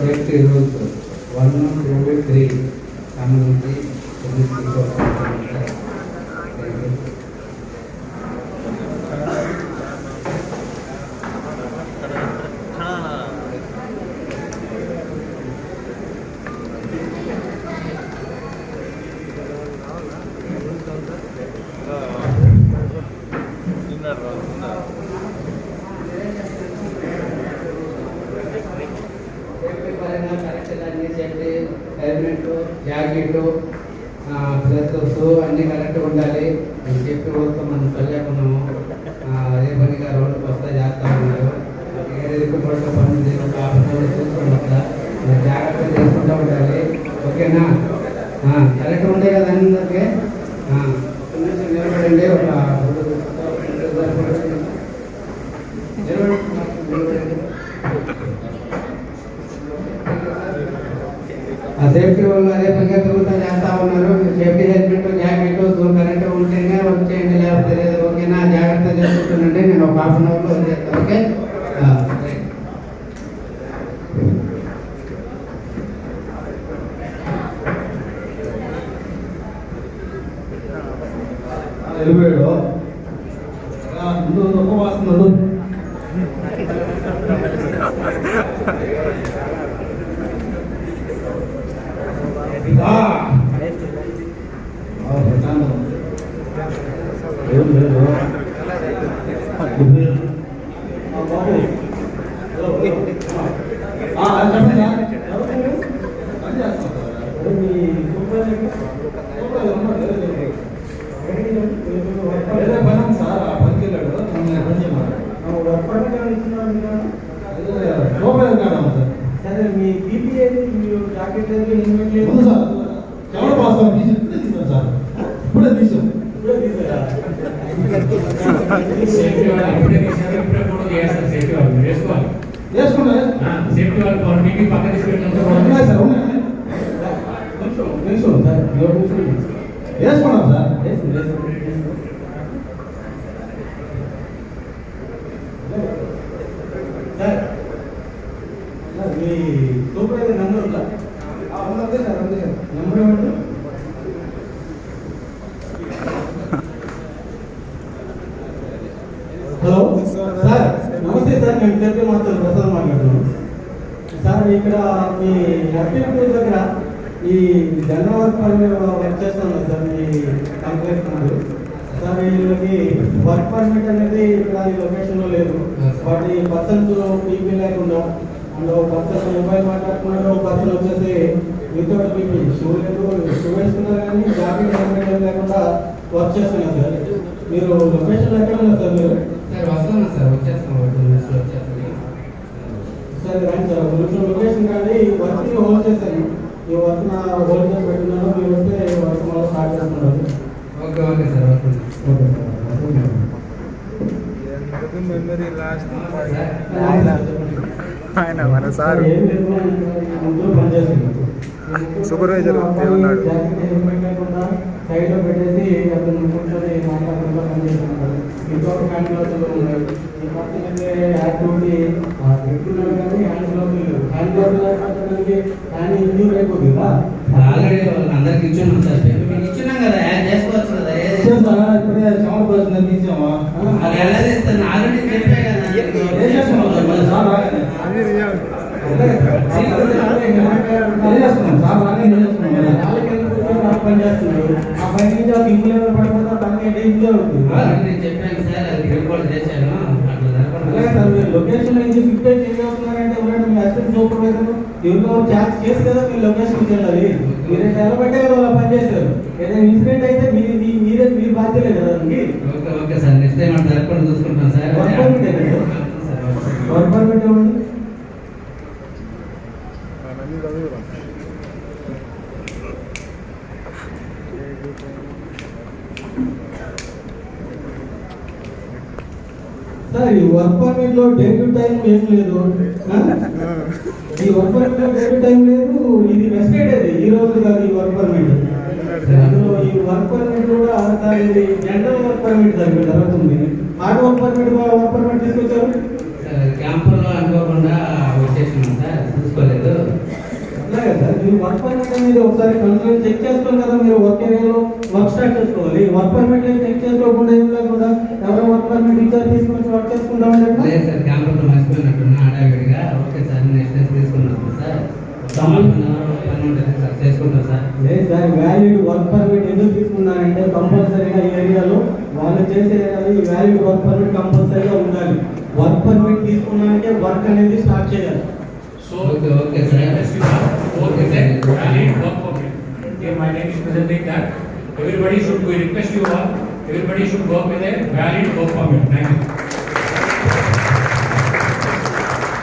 Safety rules 1, 2, 3 సంబంధించి helmet, jacket, plus shoe అన్నీ కరెక్ట్గా ఉండాలి. సేఫ్టీ కోసం మనం చల్లకున్నాము. అదే పనిగా రోడ్డుకి వస్తా చేస్తా ఉన్నారు. ఏదైతే రోడ్డు పని చూసుకోండి, వస్తా జాగ్రత్తగా చేసుకుంటూ ఉండాలి. ఓకేనా? కరెక్ట్గా ఉంటాయి కదా అందరికీ. నిలబడండి. సేఫ్టీ వాళ్ళు అదే పనిగా తిరుగుతా చేస్తా ఉన్నారు. Safety helmet, jacket, shoe correct ఉంటేనే వర్క్ చేయండి, లేకపోతే లేదు. ఓకేనా? జాగ్రత్త చేసుకుంటుండండి. నేను ఒక ½ గంటలో వదిలేస్తాను. ఓకే? వెళ్ళిపోయాడు. ముందు ఒక్క వాస్తున్నాడు. సరే, మీ బీపీ ఏది, జాకెట్ ఏది, హెల్మెట్ లేదు సార్. ఎవరు పాస్తాం తీసుకుంటాం సార్. ఇప్పుడే తీసాం. వేసుకున్నాం సార్. మీ సూపర్వైజర్ నెంబర్ ఉందా? ఉంది సార్. ఉంది సార్. నెంబర్ ఏమంటారు? హలో సార్, నమస్తే సార్. నేను చెప్పి మాట్లాడుతున్నాను, ప్రసాద్ మాట్లాడుతున్నాను సార్. ఇక్కడ మీ యాక్టివిటీ దగ్గర ఈ జనవరి వర్క్ చేస్తున్నాను సార్. మీ కంప్లైంట్ సార్, వీళ్ళకి వర్క్ పర్మిట్ అనేది ఇక్కడ ఈ లొకేషన్లో లేదు. వాటి పర్సన్స్ పీపీ లేకుండా, అండ్ ఒక పర్సన్ మొబైల్ మాట్లాడుతున్నాడు, ఒక పర్సన్ వచ్చేసి వితౌట్ పీపీ, షూ లేదు, షూ వేసుకున్నారు కానీ జాకెట్ హెల్మెట్ లేకుండా వర్క్ చేస్తున్నారు సార్. మీరు లొకేషన్ ఎక్కడ ఉన్నారు సార్? మీరు సార్ వస్తున్నాను సార్. వచ్చేస్తాం. సార్ రండి సార్. ఒక నిమిషం లొకేషన్ కానీ వర్క్ని హోల్డ్ చేశాను. ఈ వర్క్ నా హోల్డ్ చేసి పెట్టున్నాను. మీరు వస్తే వర్క్ మళ్ళీ స్టార్ట్ చేస్తున్నారు. Okay okay sir. Okay sir. Memory last ఆయన మన సార్ సూపర్వైజర్ ఉన్నాడు. సైడ్లో పెట్టేసి అతను కూర్చొని మాట్లాడుకుంటూ పనిచేస్తున్నాడు. ఇంకొక హ్యాండ్ గ్లౌజులు ఉన్నాయి. ఈ పక్కన యాక్టివిటీ పెట్టుకున్నాడు కానీ హ్యాండ్ గ్లౌజులు లేవు. హ్యాండ్ గ్లౌజులు లేకపోతే హ్యాండ్ ఇంజూర్ అయిపోతుంది కదా. ఆల్రెడీ వాళ్ళకి అందరికి ఇచ్చున్నాం సార్. మీకు ఇచ్చున్నాం కదా, యాడ్ చేసుకోవచ్చు కదా. ఇప్పుడే సౌండ్ పర్సన్ తీసామా? అది ఎలా చేస్తాను? ఆల్రెడీ చెప్పే కదా. పనిచేస్తున్నాడు. ఆ పని నుంచి ఒక ఇంట్లో పడిపోతే పని ఇంట్లో అవుతుంది. చెప్పాను సార్, అది రిపోర్ట్ చేశాను. అలాగే సార్, మీరు లొకేషన్ నుంచి షిఫ్ట్ చేంజ్ అవుతున్నారంటే ఎవరైనా మీ అసిస్టెంట్ సూపర్వైజర్ ఎవరిలో ఛార్జ్ చేసి కదా మీరు లొకేషన్కి వెళ్ళాలి. మీరే నిలబట్టే కదా వాళ్ళు పనిచేస్తారు. ఏదైనా ఇన్సిడెంట్ అయితే మీరు బాధ్యత లేదు కదండి. Okay okay sir. Next time అంటే రిపోర్ట్ చూసుకుంటాం sir. Work permit work permit ఏమండి? సార్ ఈ వర్క్ పర్మిట్ లో డే టు టైం ఏం లేదు ఆ? ఈ వర్క్ పర్మిట్ లో డే టు టైం లేదు, ఇది వెస్టేడ్ అది ఈ రోజు కాదు ఈ వర్క్ పర్మిట్. అందులో ఈ వర్క్ పర్మిట్ కూడా సార్ ఇది జనరల్ వర్క్ పర్మిట్ సార్ ఇక్కడ జరుగుతుంది. హార్డ్ వర్క్ పర్మిట్ తీసుకొచ్చారు క్యాంపుల్లో అనుకోకుండా వచ్చేసినాం సార్, చూసుకోలేదు. అలాగే సార్ మీరు వర్క్ పర్మిట్ అనేది ఒకసారి కన్సల్ట్ చెక్ చేసుకోవాలి కదా, మీరు వర్క్ ఏరియాలో వర్క్ స్టార్ట్ చేసుకోవాలి. వర్క్ పర్మిట్ చెక్ చేసుకోకుండా ఏం లేకుండా ఎవరో వర్క్ పర్మిట్ ఇచ్చారు తీసుకుని వర్క్ చేసుకుంటా లేదు సార్, క్యాంపుల్లో మర్చిపోయినట్టున్నా హడావిడిగా. ఓకే సార్, నెక్స్ట్ టైం తీసుకున్నాను సార్. పని ఉంటుంది సార్, చేసుకుంటాం సార్. లేదు సార్, వ్యాలిడ్ వర్క్ పర్మిట్ ఎందుకు తీసుకున్నారంటే కంపల్సరీగా ఈ ఏరియాలో వాళ్ళు చేసే వ్యాలిడ్ వర్క్ పర్మిట్ కంపల్సరీగా ఉండాలి. వర్క్ పర్మిట్ తీసుకున్నారంటే వర్క్ అనేది స్టార్ట్ చేయాలి. So, okay, sir. okay, sir. Valid work permit. Okay, my name is presenting that everybody should, we request you all, everybody should work with a valid work permit. Thank you.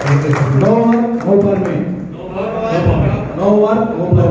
Okay sir. No work, no permit. No work, no permit. No work, no permit.